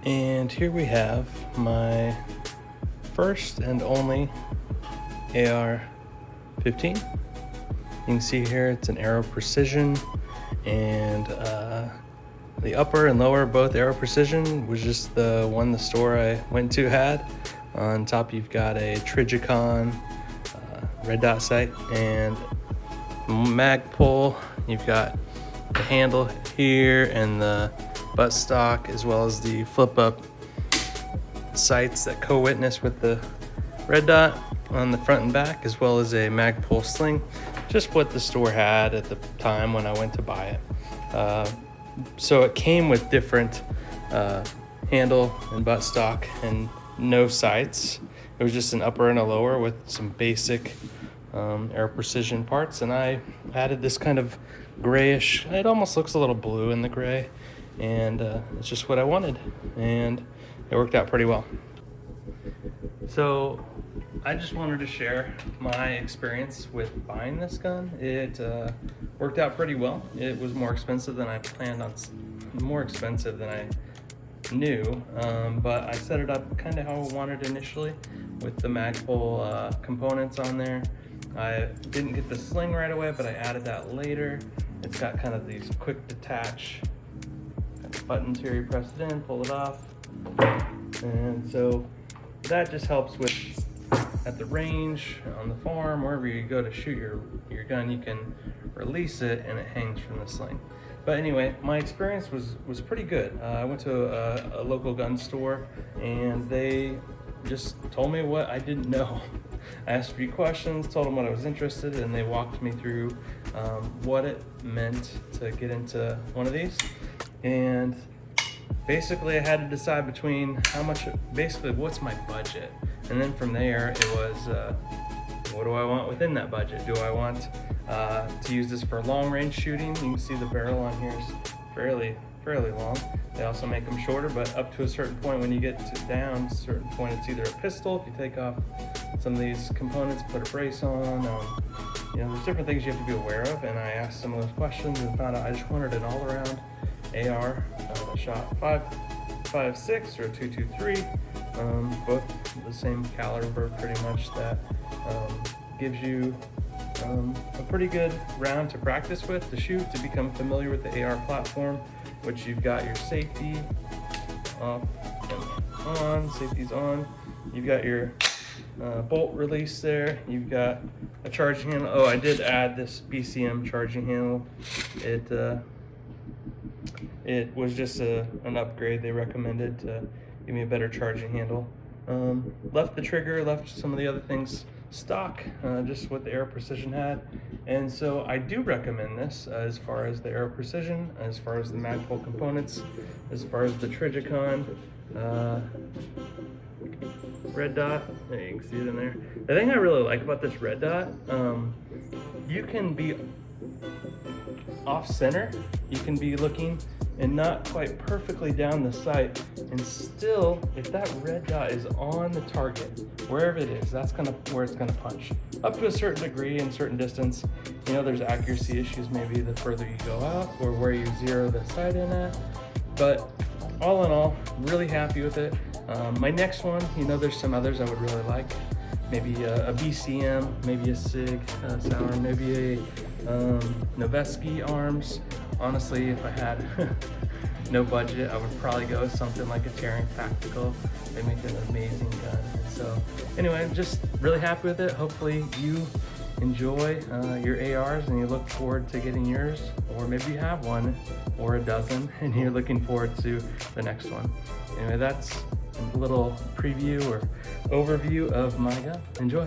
And here we have my first and only AR-15. You can see here it's an Aero Precision, and the upper and lower both Aero Precision was just the one the store I went to had. On top you've got a Trigicon red dot sight and Magpul. You've got the handle here and the buttstock, as well as the flip up sights that co-witness with the red dot on the front and back, as well as a Magpul sling, just what the store had at the time when I went to buy it. So it came with different handle and buttstock and no sights. It was just an upper and a lower with some basic Aero Precision parts, and I added this kind of grayish, it almost looks a little blue in the gray, and it's just what I wanted, and it worked out pretty well. So I just wanted to share my experience with buying this gun. It worked out pretty well. It was more expensive than I planned on, more expensive than I knew, but I set it up kind of how I wanted initially with the Magpul components on there. I didn't get the sling right away, but I added that later. It's got kind of these quick detach buttons here. You press it in, pull it off, and so that just helps with at the range, on the farm, wherever you go to shoot your gun, you can release it and it hangs from the sling. But anyway, my experience was pretty good. I went to a local gun store, and they just told me what I didn't know. I asked a few questions, told them what I was interested in, and they walked me through what it meant to get into one of these. And basically I had to decide between how much, basically what's my budget. And then from there it was, what do I want within that budget? Do I want to use this for long range shooting? You can see the barrel on here is fairly long. They also make them shorter, but up to a certain point, when you get to down a certain point, it's either a pistol. If you take off some of these components, put a brace on, you know, there's different things you have to be aware of. And I asked some of those questions and found out I just wanted an all around AR that shot 5.56 or 2.23, both the same caliber pretty much, that gives you a pretty good round to practice with, to shoot, to become familiar with the AR platform, which you've got your safety off and on, safety's on. You've got your bolt release there. You've got a charging handle. Oh, I did add this BCM charging handle. It was just an upgrade they recommended to give me a better charging handle. Left the trigger, left some of the other things stock, just what the Aero Precision had. And so I do recommend this as far as the Aero Precision, as far as the Magpul components, as far as the Trigicon red dot. There, you can see it in there. The thing I really like about this red dot, you can be off center, you can be looking and not quite perfectly down the sight, and still, if that red dot is on the target, wherever it is, that's where it's gonna punch. Up to a certain degree and certain distance, you know, there's accuracy issues maybe the further you go out or where you zero the sight in at. But all in all, really happy with it. My next one, you know, there's some others I would really like. Maybe a BCM, maybe a SIG Sauer, maybe a Noveski arms. Honestly, if I had no budget, I would probably go with something like a Tearing Tactical. They make an amazing gun. And so anyway, I'm just really happy with it. Hopefully you enjoy your ARs and you look forward to getting yours, or maybe you have one or a dozen and you're looking forward to the next one. Anyway, that's a little preview or overview of my gun. Enjoy.